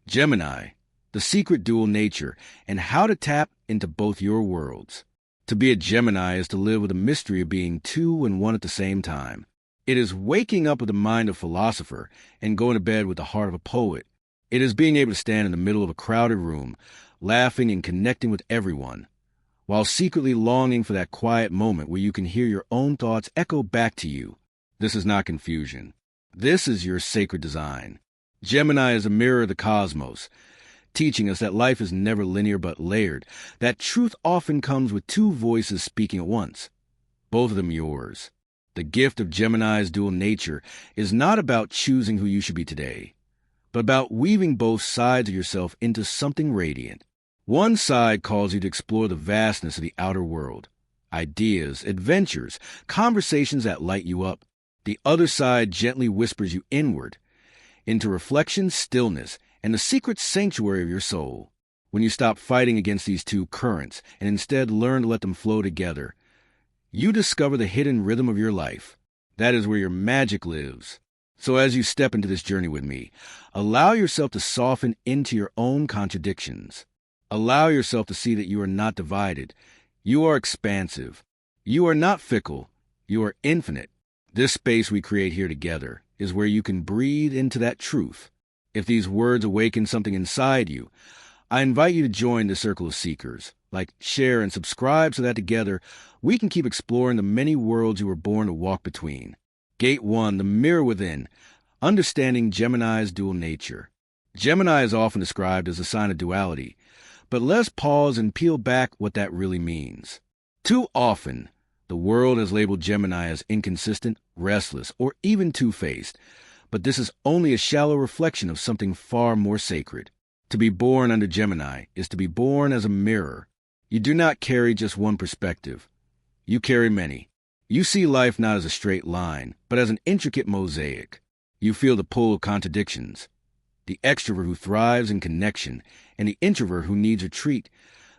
Gemini, the secret dual nature, and how to tap into both your worlds. To be a Gemini is to live with the mystery of being two and one at the same time. It is waking up with the mind of a philosopher and going to bed with the heart of a poet. It is being able to stand in the middle of a crowded room, laughing and connecting with everyone, while secretly longing for that quiet moment where you can hear your own thoughts echo back to you. This is not confusion. This is your sacred design. Gemini is a mirror of the cosmos, teaching us that life is never linear but layered, that truth often comes with two voices speaking at once, both of them yours. The gift of Gemini's dual nature is not about choosing who you should be today, but about weaving both sides of yourself into something radiant. One side calls you to explore the vastness of the outer world, ideas, adventures, conversations that light you up. The other side gently whispers you inward, into reflection, stillness, and the secret sanctuary of your soul. When you stop fighting against these two currents and instead learn to let them flow together, you discover the hidden rhythm of your life. That is where your magic lives. So as you step into this journey with me, allow yourself to soften into your own contradictions. Allow yourself to see that you are not divided. You are expansive. You are not fickle. You are infinite. This space we create here together is where you can breathe into that truth. If these words awaken something inside you, I invite you to join the circle of seekers. Like, share, and subscribe so that together we can keep exploring the many worlds you were born to walk between. Gate 1, the mirror within, understanding Gemini's dual nature. Gemini is often described as a sign of duality, but let's pause and peel back what that really means. Too often, the world has labeled Gemini as inconsistent, restless, or even two-faced, but this is only a shallow reflection of something far more sacred. To be born under Gemini is to be born as a mirror. You do not carry just one perspective. You carry many. You see life not as a straight line, but as an intricate mosaic. You feel the pull of contradictions. The extrovert who thrives in connection, and the introvert who needs retreat.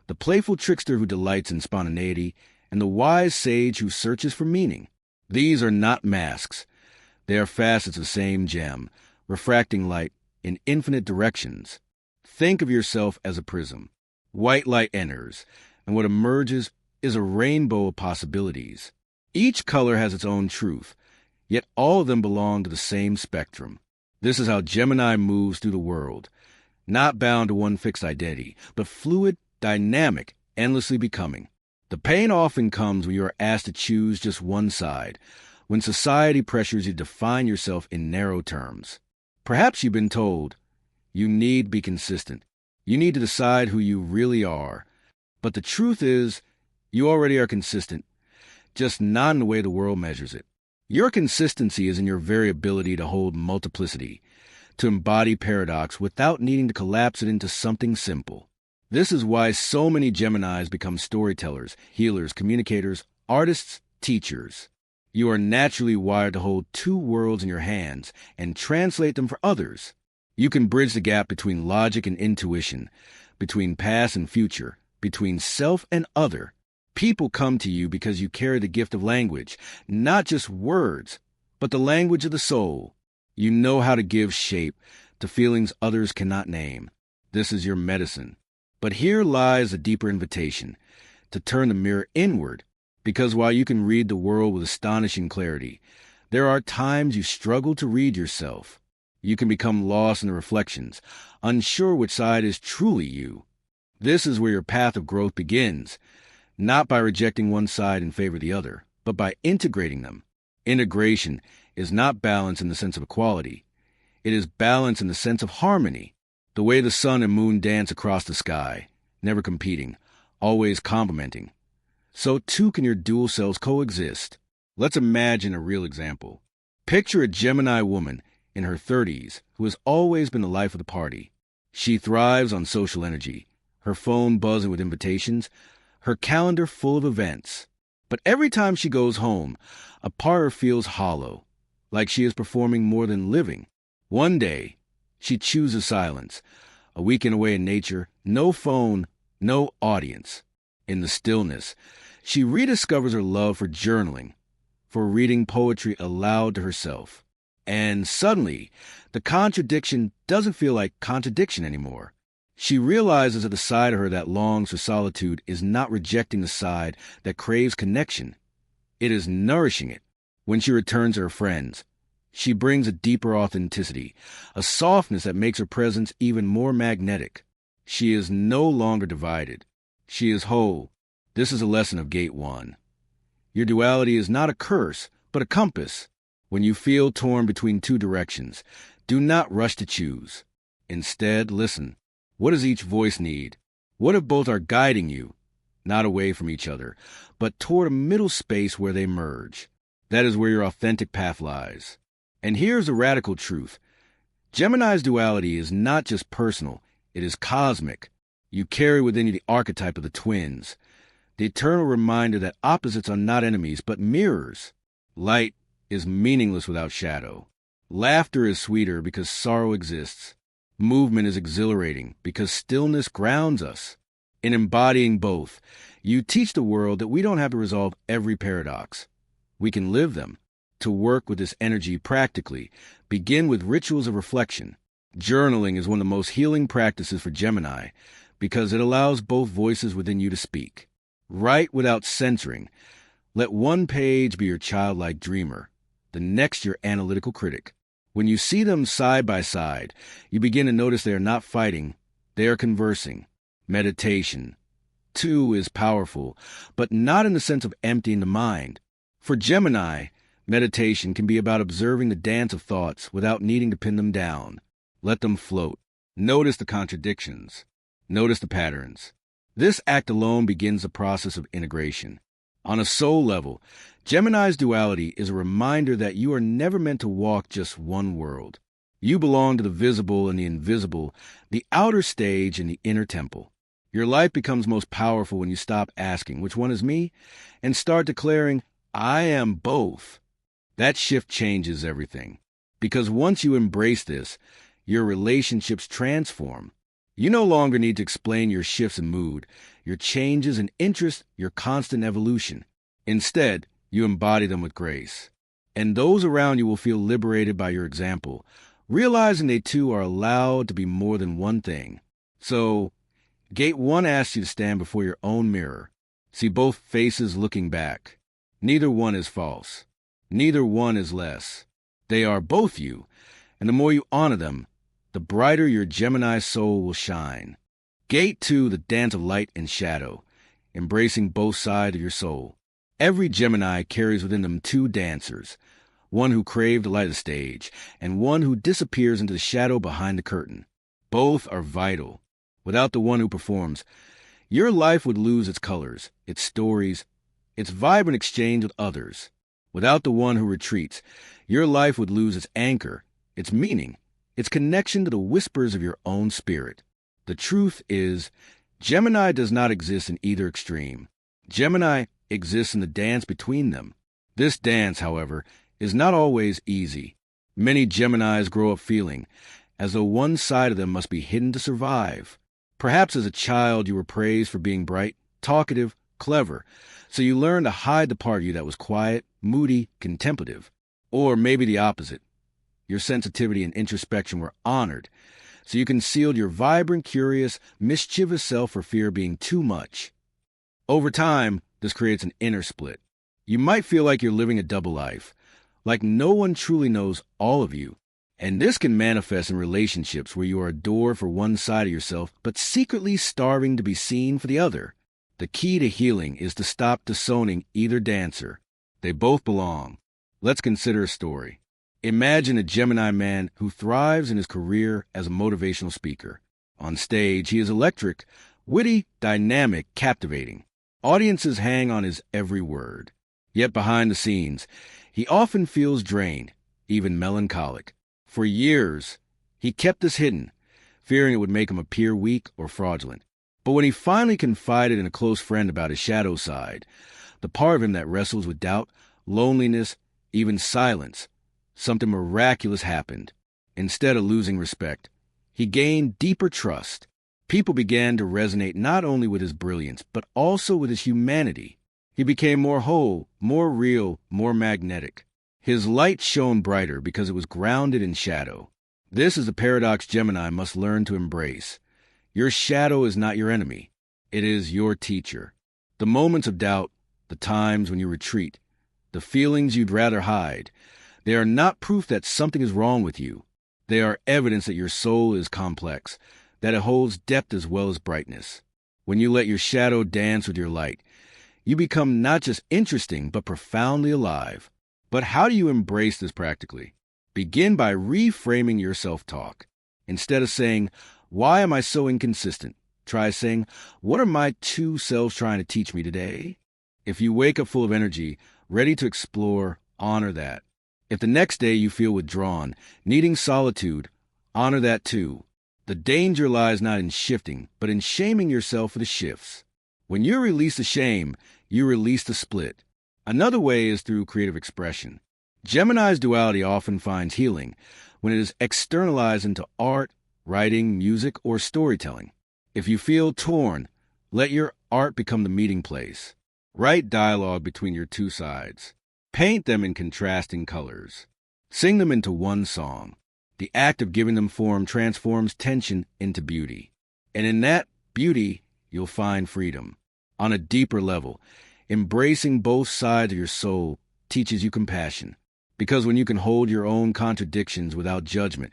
The playful trickster who delights in spontaneity, and the wise sage who searches for meaning. These are not masks. They are facets of the same gem, refracting light in infinite directions. Think of yourself as a prism. White light enters, and what emerges is a rainbow of possibilities. Each color has its own truth, yet all of them belong to the same spectrum. This is how Gemini moves through the world, not bound to one fixed identity, but fluid, dynamic, endlessly becoming. The pain often comes when you are asked to choose just one side, when society pressures you to define yourself in narrow terms. Perhaps you've been told, you need to be consistent. You need to decide who you really are. But the truth is, you already are consistent, just not in the way the world measures it. Your consistency is in your very ability to hold multiplicity, to embody paradox without needing to collapse it into something simple. This is why so many Geminis become storytellers, healers, communicators, artists, teachers. You are naturally wired to hold two worlds in your hands and translate them for others. You can bridge the gap between logic and intuition, between past and future, between self and other. People come to you because you carry the gift of language, not just words, but the language of the soul. You know how to give shape to feelings others cannot name. This is your medicine. But here lies a deeper invitation, to turn the mirror inward, because while you can read the world with astonishing clarity, there are times you struggle to read yourself. You can become lost in the reflections, unsure which side is truly you. This is where your path of growth begins, not by rejecting one side in favor of the other, but by integrating them. Integration is not balance in the sense of equality. It is balance in the sense of harmony, the way the sun and moon dance across the sky, never competing, always complementing. So too can your dual selves coexist. Let's imagine a real example. Picture a Gemini woman in her 30s who has always been the life of the party. She thrives on social energy, her phone buzzing with invitations, her calendar full of events. But every time she goes home, a part of her feels hollow, like she is performing more than living. One day, she chooses silence, a weekend away in nature, no phone, no audience. In the stillness, she rediscovers her love for journaling, for reading poetry aloud to herself. And suddenly, the contradiction doesn't feel like contradiction anymore. She realizes that the side of her that longs for solitude is not rejecting the side that craves connection. It is nourishing it. When she returns to her friends, she brings a deeper authenticity, a softness that makes her presence even more magnetic. She is no longer divided. She is whole. This is a lesson of Gate 1. Your duality is not a curse, but a compass. When you feel torn between two directions, do not rush to choose. Instead, listen. What does each voice need? What if both are guiding you, not away from each other, but toward a middle space where they merge? That is where your authentic path lies. And here's the radical truth. Gemini's duality is not just personal, it is cosmic. You carry within you the archetype of the twins, the eternal reminder that opposites are not enemies, but mirrors. Light is meaningless without shadow. Laughter is sweeter because sorrow exists. Movement is exhilarating because stillness grounds us. In embodying both, you teach the world that we don't have to resolve every paradox. We can live them. To work with this energy practically, begin with rituals of reflection. Journaling is one of the most healing practices for Gemini because it allows both voices within you to speak. Write without censoring. Let one page be your childlike dreamer, the next your analytical critic. When you see them side by side, you begin to notice they are not fighting, they are conversing. Meditation, too, is powerful, but not in the sense of emptying the mind. For Gemini, meditation can be about observing the dance of thoughts without needing to pin them down. Let them float. Notice the contradictions. Notice the patterns. This act alone begins the process of integration. On a soul level, Gemini's duality is a reminder that you are never meant to walk just one world. You belong to the visible and the invisible, the outer stage and the inner temple. Your life becomes most powerful when you stop asking, which one is me? And start declaring, I am both. That shift changes everything. Because once you embrace this, your relationships transform. You no longer need to explain your shifts in mood, your changes in interest, your constant evolution. Instead, you embody them with grace. And those around you will feel liberated by your example, realizing they too are allowed to be more than one thing. So, Gate 1 asks you to stand before your own mirror. See both faces looking back. Neither one is false. Neither one is less. They are both you, and the more you honor them, the brighter your Gemini soul will shine. Gate 2, the dance of light and shadow, embracing both sides of your soul. Every Gemini carries within them two dancers, one who craves the light of the stage, and one who disappears into the shadow behind the curtain. Both are vital. Without the one who performs, your life would lose its colors, its stories, its vibrant exchange with others. Without the one who retreats, your life would lose its anchor, its meaning, its connection to the whispers of your own spirit. The truth is, Gemini does not exist in either extreme. Gemini exists in the dance between them. This dance, however, is not always easy. Many Geminis grow up feeling as though one side of them must be hidden to survive. Perhaps as a child you were praised for being bright, talkative, clever, so you learned to hide the part of you that was quiet, moody, contemplative. Or maybe the opposite. Your sensitivity and introspection were honored, so you concealed your vibrant, curious, mischievous self for fear of being too much. Over time, this creates an inner split. You might feel like you're living a double life, like no one truly knows all of you. And this can manifest in relationships where you are adored for one side of yourself, but secretly starving to be seen for the other. The key to healing is to stop disowning either dancer. They both belong. Let's consider a story. Imagine a Gemini man who thrives in his career as a motivational speaker. On stage, he is electric, witty, dynamic, captivating. Audiences hang on his every word. Yet behind the scenes, he often feels drained, even melancholic. For years, he kept this hidden, fearing it would make him appear weak or fraudulent. But when he finally confided in a close friend about his shadow side, the part of him that wrestles with doubt, loneliness, even silence, something miraculous happened. Instead of losing respect, he gained deeper trust. People began to resonate not only with his brilliance, but also with his humanity. He became more whole, more real, more magnetic. His light shone brighter because it was grounded in shadow. This is the paradox Gemini must learn to embrace. Your shadow is not your enemy. It is your teacher. The moments of doubt, the times when you retreat, the feelings you'd rather hide, they are not proof that something is wrong with you. They are evidence that your soul is complex, that it holds depth as well as brightness. When you let your shadow dance with your light, you become not just interesting, but profoundly alive. But how do you embrace this practically? Begin by reframing your self-talk. Instead of saying, "Why am I so inconsistent?" try saying, "What are my two selves trying to teach me today?" If you wake up full of energy, ready to explore, honor that. If the next day you feel withdrawn, needing solitude, honor that too. The danger lies not in shifting, but in shaming yourself for the shifts. When you release the shame, you release the split. Another way is through creative expression. Gemini's duality often finds healing when it is externalized into art, writing, music, or storytelling. If you feel torn, let your art become the meeting place. Write dialogue between your two sides. Paint them in contrasting colors. Sing them into one song. The act of giving them form transforms tension into beauty. And in that beauty, you'll find freedom. On a deeper level, embracing both sides of your soul teaches you compassion. Because when you can hold your own contradictions without judgment,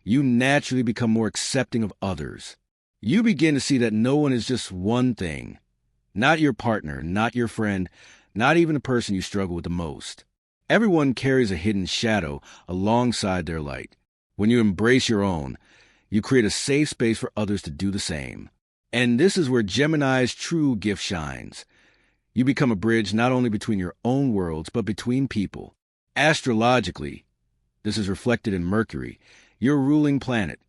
you naturally become more accepting of others. You begin to see that no one is just one thing. Not your partner, not your friend, not even the person you struggle with the most. Everyone carries a hidden shadow alongside their light. When you embrace your own, you create a safe space for others to do the same. And this is where Gemini's true gift shines. You become a bridge not only between your own worlds, but between people. Astrologically, this is reflected in Mercury, your ruling planet,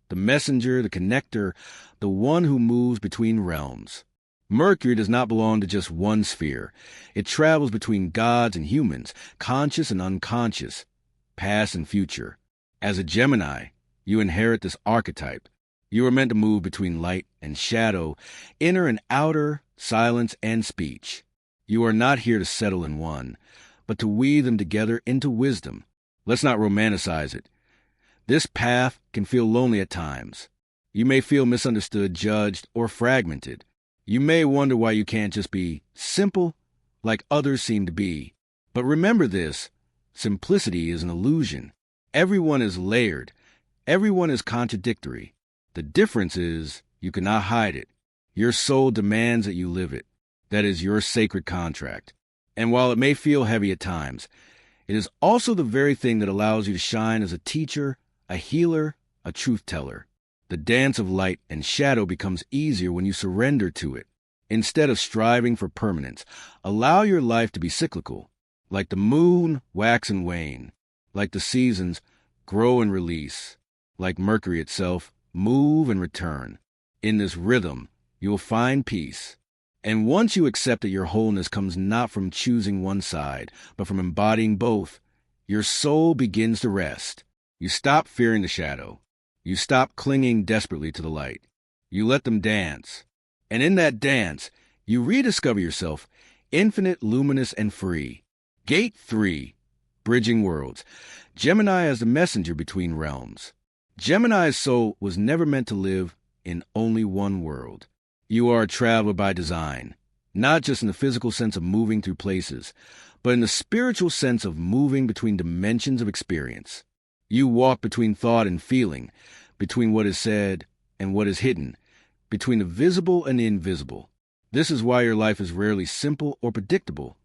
the messenger, the connector, the one who moves between realms. Mercury does not belong to just one sphere. It travels between gods and humans, conscious and unconscious, past and future. As a Gemini, you inherit this archetype. You are meant to move between light and shadow, inner and outer, silence and speech. You are not here to settle in one, but to weave them together into wisdom. Let's not romanticize it. This path can feel lonely at times. You may feel misunderstood, judged, or fragmented. You may wonder why you can't just be simple like others seem to be. But remember this, simplicity is an illusion. Everyone is layered. Everyone is contradictory. The difference is you cannot hide it. Your soul demands that you live it. That is your sacred contract. And while it may feel heavy at times, it is also the very thing that allows you to shine as a teacher, a healer, a truth teller. The dance of light and shadow becomes easier when you surrender to it. Instead of striving for permanence, allow your life to be cyclical. Like the moon, wax and wane. Like the seasons, grow and release. Like Mercury itself, move and return. In this rhythm, you will find peace. And once you accept that your wholeness comes not from choosing one side, but from embodying both, your soul begins to rest. You stop fearing the shadow. You stop clinging desperately to the light. You let them dance. And in that dance, you rediscover yourself, infinite, luminous, and free. Gate 3, Bridging Worlds. Gemini as the messenger between realms. Gemini's soul was never meant to live in only one world. You are a traveler by design, not just in the physical sense of moving through places, but in the spiritual sense of moving between dimensions of experience. You walk between thought and feeling, between what is said and what is hidden, between the visible and the invisible. This is why your life is rarely simple or predictable.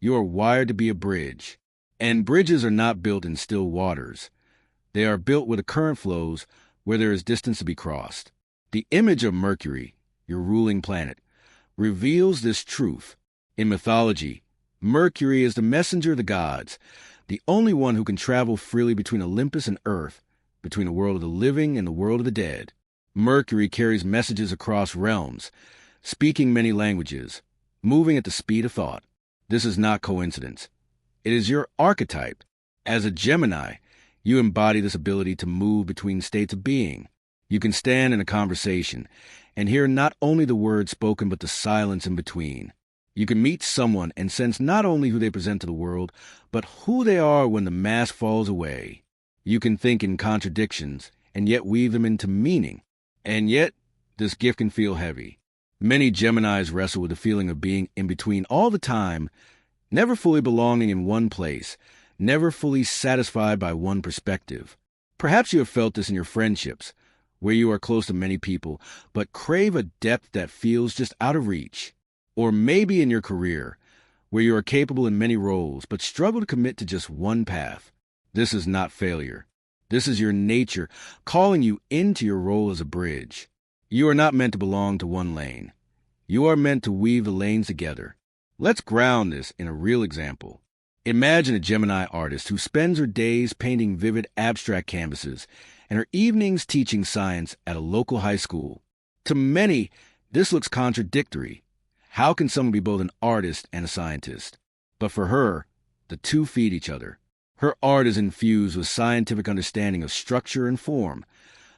You are wired to be a bridge, and bridges are not built in still waters. They are built where the current flows, where there is distance to be crossed. The image of Mercury, your ruling planet, reveals this truth. In mythology, Mercury is the messenger of the gods, the only one who can travel freely between Olympus and Earth, between the world of the living and the world of the dead. Mercury carries messages across realms, speaking many languages, moving at the speed of thought. This is not coincidence. It is your archetype. As a Gemini, you embody this ability to move between states of being. You can stand in a conversation and hear not only the words spoken but the silence in between. You can meet someone and sense not only who they present to the world, but who they are when the mask falls away. You can think in contradictions and yet weave them into meaning. And yet, this gift can feel heavy. Many Geminis wrestle with the feeling of being in between all the time, never fully belonging in one place, never fully satisfied by one perspective. Perhaps you have felt this in your friendships, where you are close to many people, but crave a depth that feels just out of reach. Or maybe in your career, where you are capable in many roles, but struggle to commit to just one path. This is not failure. This is your nature calling you into your role as a bridge. You are not meant to belong to one lane. You are meant to weave the lanes together. Let's ground this in a real example. Imagine a Gemini artist who spends her days painting vivid abstract canvases and her evenings teaching science at a local high school. To many, this looks contradictory. How can someone be both an artist and a scientist? But for her, the two feed each other. Her art is infused with scientific understanding of structure and form.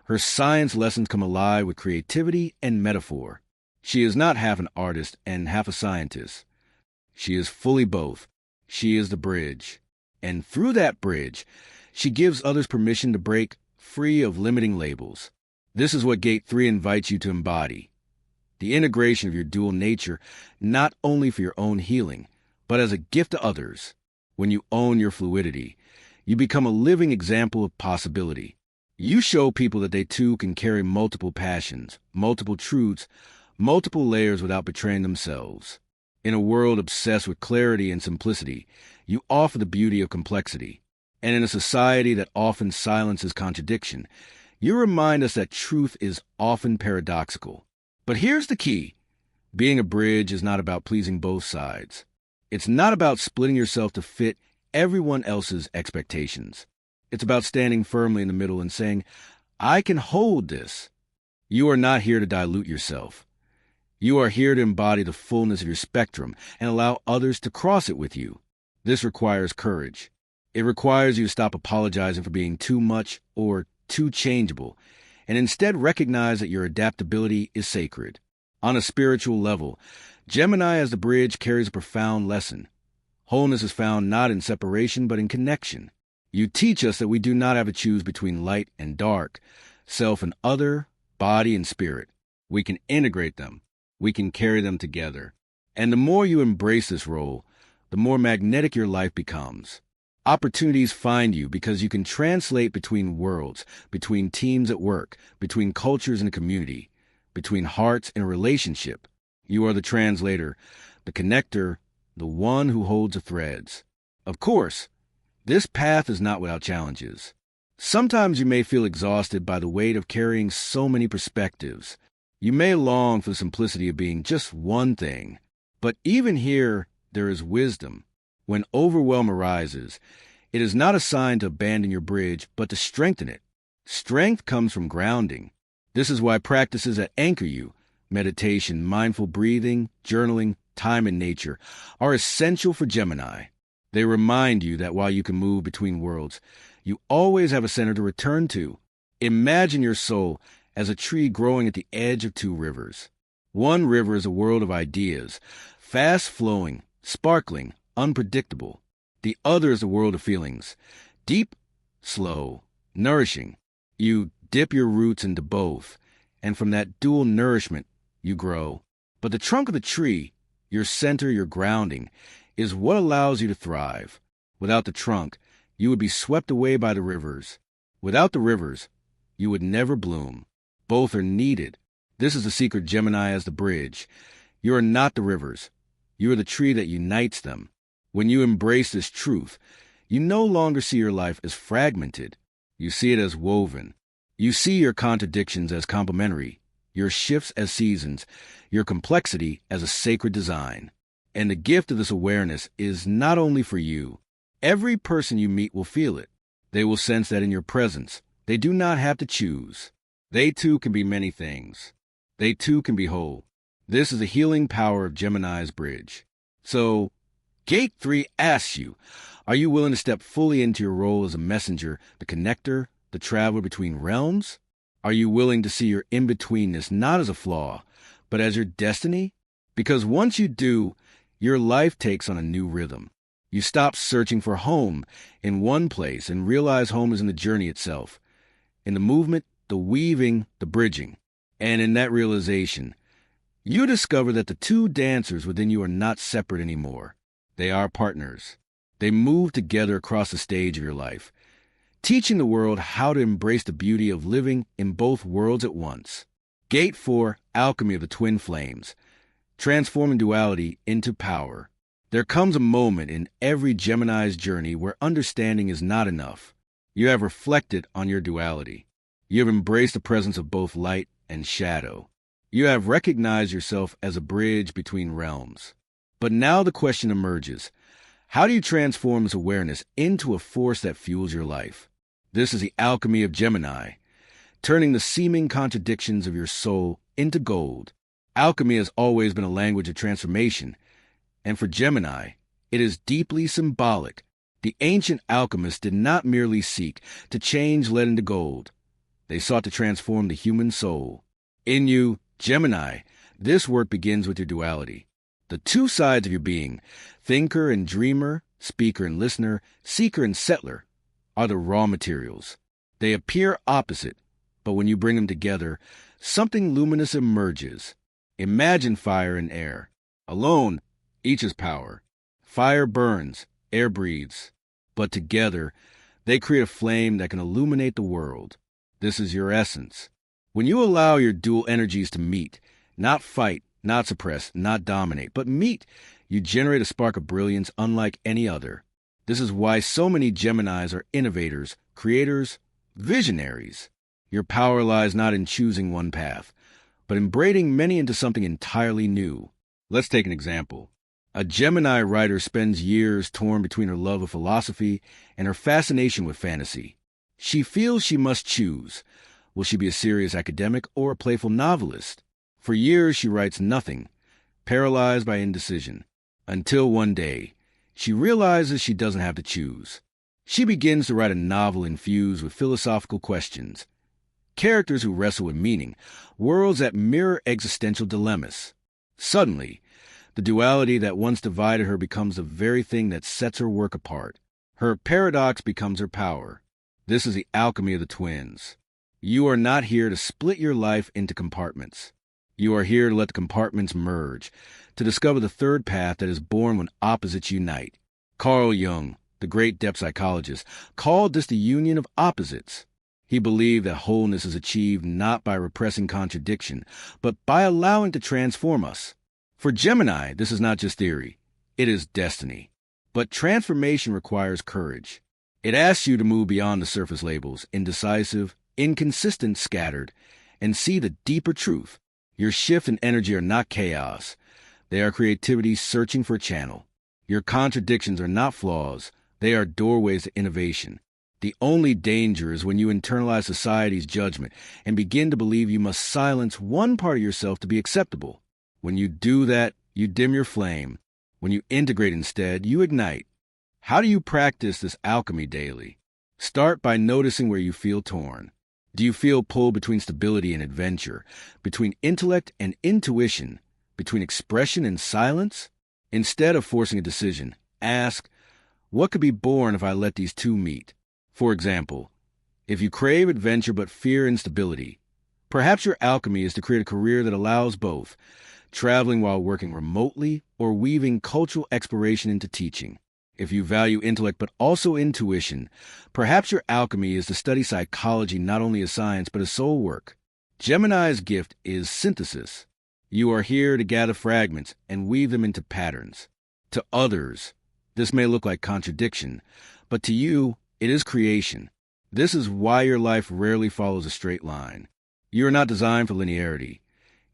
Her science lessons come alive with creativity and metaphor. She is not half an artist and half a scientist. She is fully both. She is the bridge. And through that bridge, she gives others permission to break free of limiting labels. This is what Gate 3 invites you to embody. The integration of your dual nature, not only for your own healing, but as a gift to others. When you own your fluidity, you become a living example of possibility. You show people that they too can carry multiple passions, multiple truths, multiple layers without betraying themselves. In a world obsessed with clarity and simplicity, you offer the beauty of complexity. And in a society that often silences contradiction, you remind us that truth is often paradoxical. But here's the key. Being a bridge is not about pleasing both sides. It's not about splitting yourself to fit everyone else's expectations. It's about standing firmly in the middle and saying, I can hold this. You are not here to dilute yourself. You are here to embody the fullness of your spectrum and allow others to cross it with you. This requires courage. It requires you to stop apologizing for being too much or too changeable, and instead recognize that your adaptability is sacred. On a spiritual level, Gemini as the bridge carries a profound lesson. Wholeness is found not in separation but in connection. You teach us that we do not have to choose between light and dark, self and other, body and spirit. We can integrate them. We can carry them together. And the more you embrace this role, the more magnetic your life becomes. Opportunities find you because you can translate between worlds, between teams at work, between cultures in a community, between hearts in a relationship. You are the translator, the connector, the one who holds the threads. Of course, this path is not without challenges. Sometimes you may feel exhausted by the weight of carrying so many perspectives. You may long for the simplicity of being just one thing. But even here, there is wisdom. When overwhelm arises, it is not a sign to abandon your bridge, but to strengthen it. Strength comes from grounding. This is why practices that anchor you, meditation, mindful breathing, journaling, time in nature, are essential for Gemini. They remind you that while you can move between worlds, you always have a center to return to. Imagine your soul as a tree growing at the edge of two rivers. One river is a world of ideas, fast-flowing, sparkling, unpredictable. The other is a world of feelings, deep, slow, nourishing. You dip your roots into both, and from that dual nourishment, you grow. But the trunk of the tree, your center, your grounding, is what allows you to thrive. Without the trunk, you would be swept away by the rivers. Without the rivers, you would never bloom. Both are needed. This is the secret Gemini as the bridge. You are not the rivers. You are the tree that unites them. When you embrace this truth, you no longer see your life as fragmented. You see it as woven. You see your contradictions as complementary, your shifts as seasons, your complexity as a sacred design. And the gift of this awareness is not only for you. Every person you meet will feel it. They will sense that in your presence. They do not have to choose. They too can be many things. They too can be whole. This is the healing power of Gemini's bridge. So, Gate 3 asks you, are you willing to step fully into your role as a messenger, the connector, the traveler between realms? Are you willing to see your in-betweenness not as a flaw, but as your destiny? Because once you do, your life takes on a new rhythm. You stop searching for home in one place and realize home is in the journey itself, in the movement, the weaving, the bridging. And in that realization, you discover that the two dancers within you are not separate anymore. They are partners. They move together across the stage of your life, teaching the world how to embrace the beauty of living in both worlds at once. Gate 4, Alchemy of the Twin Flames, transforming duality into power. There comes a moment in every Gemini's journey where understanding is not enough. You have reflected on your duality. You have embraced the presence of both light and shadow. You have recognized yourself as a bridge between realms. But now the question emerges: how do you transform this awareness into a force that fuels your life? This is the alchemy of Gemini, turning the seeming contradictions of your soul into gold. Alchemy has always been a language of transformation, and for Gemini, it is deeply symbolic. The ancient alchemists did not merely seek to change lead into gold. They sought to transform the human soul. In you, Gemini, this work begins with your duality. The two sides of your being, thinker and dreamer, speaker and listener, seeker and settler, are the raw materials. They appear opposite, but when you bring them together, something luminous emerges. Imagine fire and air. Alone, each is power. Fire burns, air breathes. But together, they create a flame that can illuminate the world. This is your essence. When you allow your dual energies to meet, not fight, not suppress, not dominate, but meet, you generate a spark of brilliance unlike any other. This is why so many Geminis are innovators, creators, visionaries. Your power lies not in choosing one path, but in braiding many into something entirely new. Let's take an example. A Gemini writer spends years torn between her love of philosophy and her fascination with fantasy. She feels she must choose. Will she be a serious academic or a playful novelist? For years she writes nothing, paralyzed by indecision, until one day she realizes she doesn't have to choose. She begins to write a novel infused with philosophical questions, characters who wrestle with meaning, worlds that mirror existential dilemmas. Suddenly, the duality that once divided her becomes the very thing that sets her work apart. Her paradox becomes her power. This is the alchemy of the twins. You are not here to split your life into compartments. You are here to let the compartments merge, to discover the third path that is born when opposites unite. Carl Jung, the great depth psychologist, called this the union of opposites. He believed that wholeness is achieved not by repressing contradiction, but by allowing it to transform us. For Gemini, this is not just theory. It is destiny. But transformation requires courage. It asks you to move beyond the surface labels, indecisive, inconsistent, scattered, and see the deeper truth. Your shift and energy are not chaos. They are creativity searching for a channel. Your contradictions are not flaws. They are doorways to innovation. The only danger is when you internalize society's judgment and begin to believe you must silence one part of yourself to be acceptable. When you do that, you dim your flame. When you integrate instead, you ignite. How do you practice this alchemy daily? Start by noticing where you feel torn. Do you feel pulled between stability and adventure, between intellect and intuition, between expression and silence? Instead of forcing a decision, ask, what could be born if I let these two meet? For example, if you crave adventure but fear instability, perhaps your alchemy is to create a career that allows both, traveling while working remotely or weaving cultural exploration into teaching. If you value intellect but also intuition, perhaps your alchemy is to study psychology not only as science but as soul work. Gemini's gift is synthesis. You are here to gather fragments and weave them into patterns. To others, this may look like contradiction, but to you, it is creation. This is why your life rarely follows a straight line. You are not designed for linearity.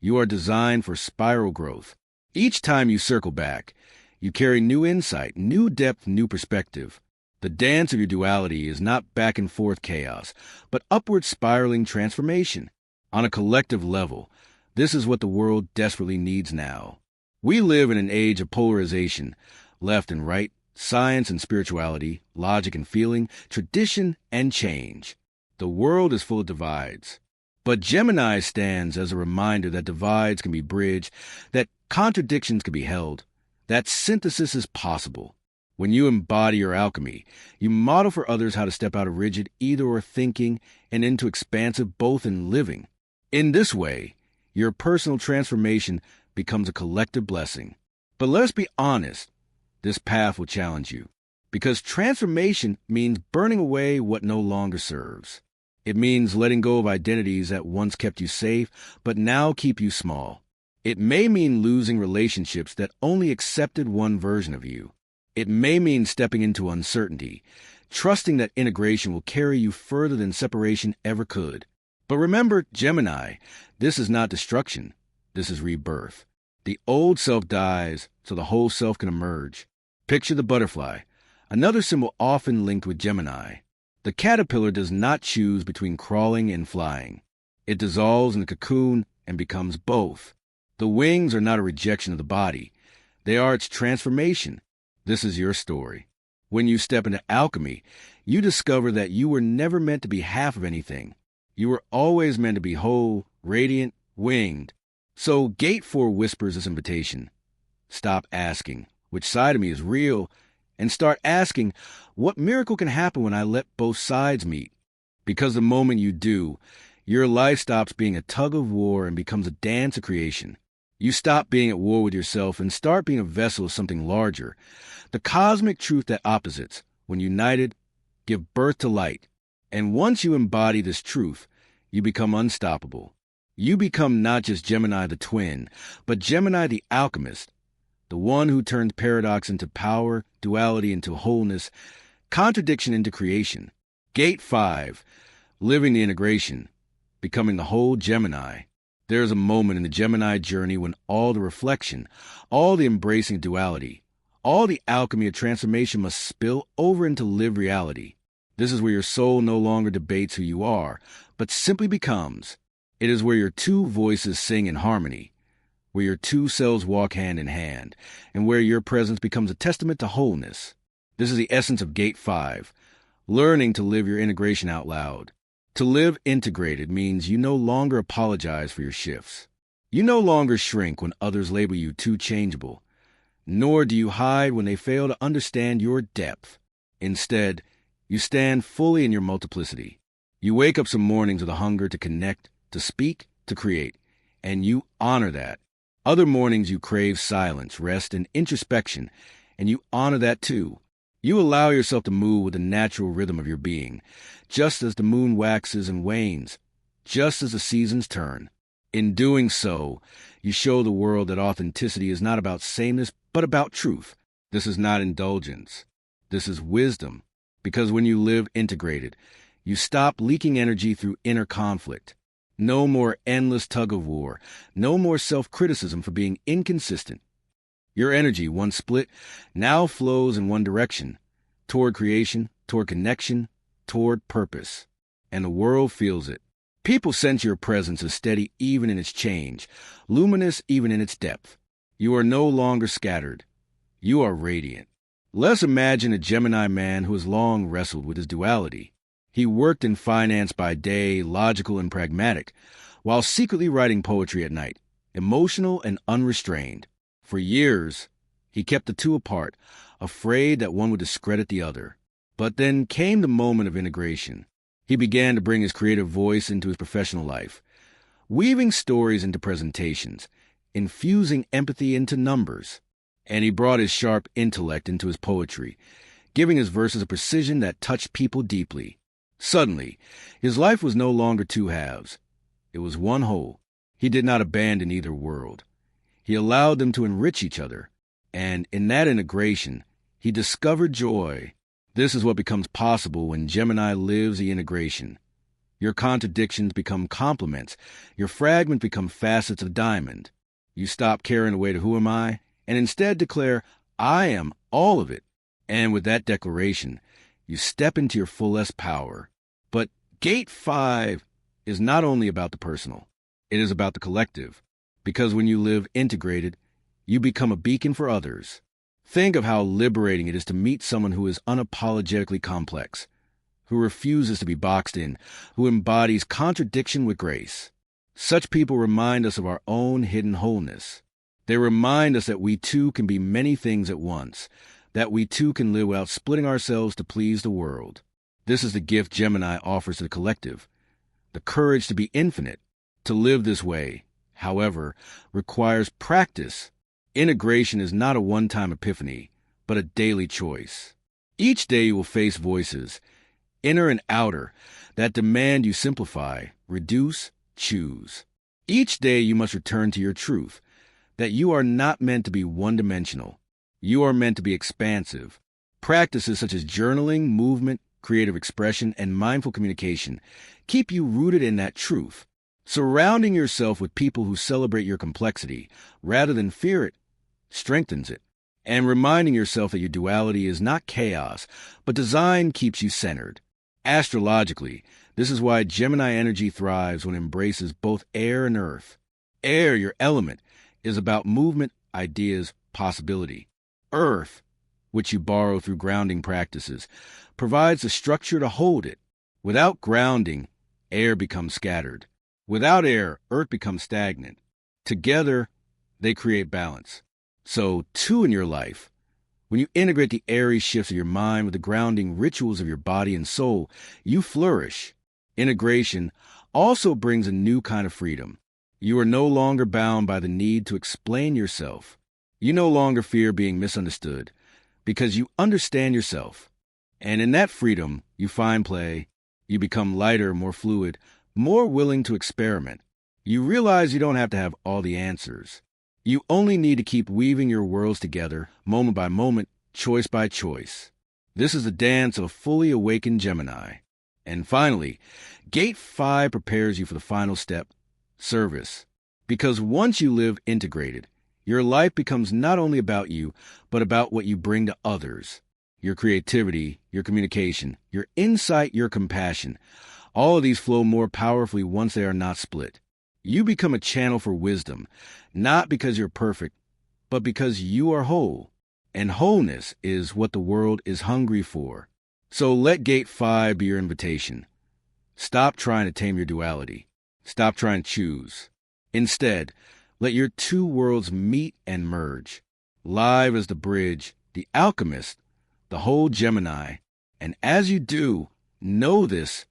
You are designed for spiral growth. Each time you circle back, you carry new insight, new depth, new perspective. The dance of your duality is not back and forth chaos, but upward spiraling transformation. On a collective level, this is what the world desperately needs now. We live in an age of polarization, left and right, science and spirituality, logic and feeling, tradition and change. The world is full of divides. But Gemini stands as a reminder that divides can be bridged, that contradictions can be held, That synthesis is possible. When you embody your alchemy, you model for others how to step out of rigid either-or thinking and into expansive both in living. In this way, your personal transformation becomes a collective blessing. But let's be honest, this path will challenge you. Because transformation means burning away what no longer serves. It means letting go of identities that once kept you safe, but now keep you small. It may mean losing relationships that only accepted one version of you. It may mean stepping into uncertainty, trusting that integration will carry you further than separation ever could. But remember, Gemini, this is not destruction. This is rebirth. The old self dies so the whole self can emerge. Picture the butterfly, another symbol often linked with Gemini. The caterpillar does not choose between crawling and flying. It dissolves in the cocoon and becomes both. The wings are not a rejection of the body. They are its transformation. This is your story. When you step into alchemy, you discover that you were never meant to be half of anything. You were always meant to be whole, radiant, winged. So Gate 4 whispers this invitation. Stop asking, which side of me is real, and start asking, what miracle can happen when I let both sides meet? Because the moment you do, your life stops being a tug of war and becomes a dance of creation. You stop being at war with yourself and start being a vessel of something larger. The cosmic truth that opposites, when united, give birth to light. And once you embody this truth, you become unstoppable. You become not just Gemini the twin, but Gemini the alchemist, the one who turns paradox into power, duality into wholeness, contradiction into creation. Gate 5, living the integration, becoming the whole Gemini. There is a moment in the Gemini journey when all the reflection, all the embracing duality, all the alchemy of transformation must spill over into lived reality. This is where your soul no longer debates who you are, but simply becomes. It is where your two voices sing in harmony, where your two selves walk hand in hand, and where your presence becomes a testament to wholeness. This is the essence of Gate 5, learning to live your integration out loud. To live integrated means you no longer apologize for your shifts. You no longer shrink when others label you too changeable, nor do you hide when they fail to understand your depth. Instead, you stand fully in your multiplicity. You wake up some mornings with a hunger to connect, to speak, to create, and you honor that. Other mornings you crave silence, rest, and introspection, and you honor that too. You allow yourself to move with the natural rhythm of your being, just as the moon waxes and wanes, just as the seasons turn. In doing so, you show the world that authenticity is not about sameness, but about truth. This is not indulgence. This is wisdom. Because when you live integrated, you stop leaking energy through inner conflict. No more endless tug of war. No more self-criticism for being inconsistent. Your energy, once split, now flows in one direction, toward creation, toward connection, toward purpose. And the world feels it. People sense your presence as steady even in its change, luminous even in its depth. You are no longer scattered. You are radiant. Let's imagine a Gemini man who has long wrestled with his duality. He worked in finance by day, logical and pragmatic, while secretly writing poetry at night, emotional and unrestrained. For years, he kept the two apart, afraid that one would discredit the other. But then came the moment of integration. He began to bring his creative voice into his professional life, weaving stories into presentations, infusing empathy into numbers. And he brought his sharp intellect into his poetry, giving his verses a precision that touched people deeply. Suddenly, his life was no longer two halves. It was one whole. He did not abandon either world. He allowed them to enrich each other, and in that integration, he discovered joy. This is what becomes possible when Gemini lives the integration. Your contradictions become complements. Your fragments become facets of diamond. You stop carrying away to who am I, and instead declare, I am all of it. And with that declaration, you step into your fullest power. But Gate 5 is not only about the personal. It is about the collective. Because when you live integrated, you become a beacon for others. Think of how liberating it is to meet someone who is unapologetically complex, who refuses to be boxed in, who embodies contradiction with grace. Such people remind us of our own hidden wholeness. They remind us that we too can be many things at once, that we too can live without splitting ourselves to please the world. This is the gift Gemini offers to the collective, the courage to be infinite. To live this way, however, requires practice. Integration is not a one-time epiphany, but a daily choice. Each day you will face voices, inner and outer, that demand you simplify, reduce, choose. Each day you must return to your truth, that you are not meant to be one-dimensional. You are meant to be expansive. Practices such as journaling, movement, creative expression, and mindful communication keep you rooted in that truth. Surrounding yourself with people who celebrate your complexity rather than fear it strengthens it. And reminding yourself that your duality is not chaos, but design keeps you centered. Astrologically, this is why Gemini energy thrives when it embraces both air and earth. Air, your element, is about movement, ideas, possibility. Earth, which you borrow through grounding practices, provides the structure to hold it. Without grounding, air becomes scattered. Without air, earth becomes stagnant. Together, they create balance. So, too in your life, when you integrate the airy shifts of your mind with the grounding rituals of your body and soul, you flourish. Integration also brings a new kind of freedom. You are no longer bound by the need to explain yourself. You no longer fear being misunderstood because you understand yourself. And in that freedom, you find play. You become lighter, more fluid, more willing to experiment. You realize you don't have to have all the answers. You only need to keep weaving your worlds together, moment by moment, choice by choice. This is the dance of a fully awakened Gemini. And finally, Gate 5 prepares you for the final step, service. Because once you live integrated, your life becomes not only about you, but about what you bring to others. Your creativity, your communication, your insight, your compassion. All of these flow more powerfully once they are not split. You become a channel for wisdom, not because you're perfect, but because you are whole. And wholeness is what the world is hungry for. So let Gate 5 be your invitation. Stop trying to tame your duality. Stop trying to choose. Instead, let your two worlds meet and merge. Live as the bridge, the alchemist, the whole Gemini. And as you do, know this,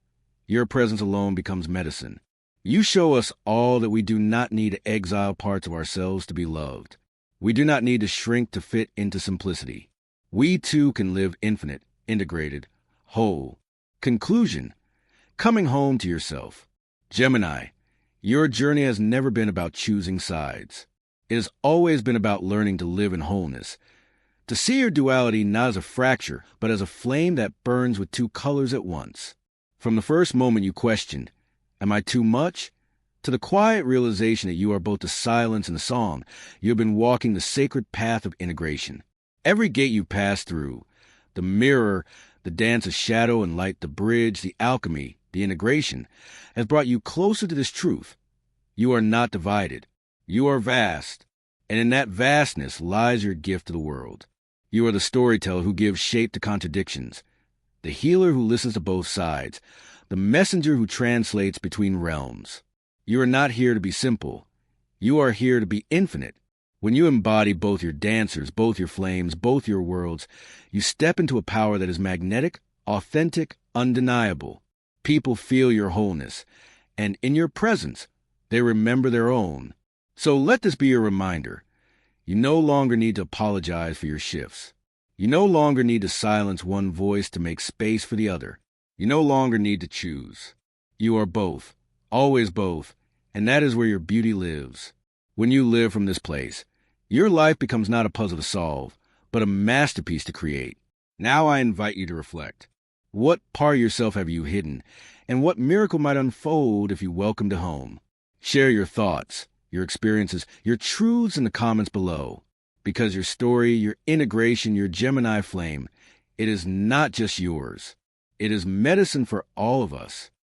your presence alone becomes medicine. You show us all that we do not need to exile parts of ourselves to be loved. We do not need to shrink to fit into simplicity. We too can live infinite, integrated, whole. Conclusion: coming home to yourself. Gemini, your journey has never been about choosing sides. It has always been about learning to live in wholeness, to see your duality not as a fracture, but as a flame that burns with two colors at once. From the first moment you questioned, am I too much? To the quiet realization that you are both the silence and the song, you have been walking the sacred path of integration. Every gate you pass through, the mirror, the dance of shadow and light, the bridge, the alchemy, the integration, has brought you closer to this truth. You are not divided. You are vast. And in that vastness lies your gift to the world. You are the storyteller who gives shape to contradictions, the healer who listens to both sides, the messenger who translates between realms. You are not here to be simple. You are here to be infinite. When you embody both your dancers, both your flames, both your worlds, you step into a power that is magnetic, authentic, undeniable. People feel your wholeness, and in your presence, they remember their own. So let this be your reminder. You no longer need to apologize for your shifts. You no longer need to silence one voice to make space for the other. You no longer need to choose. You are both, always both, and that is where your beauty lives. When you live from this place, your life becomes not a puzzle to solve, but a masterpiece to create. Now I invite you to reflect. What part of yourself have you hidden, and what miracle might unfold if you welcomed it home? Share your thoughts, your experiences, your truths in the comments below. Because your story, your integration, your Gemini flame, it is not just yours. It is medicine for all of us.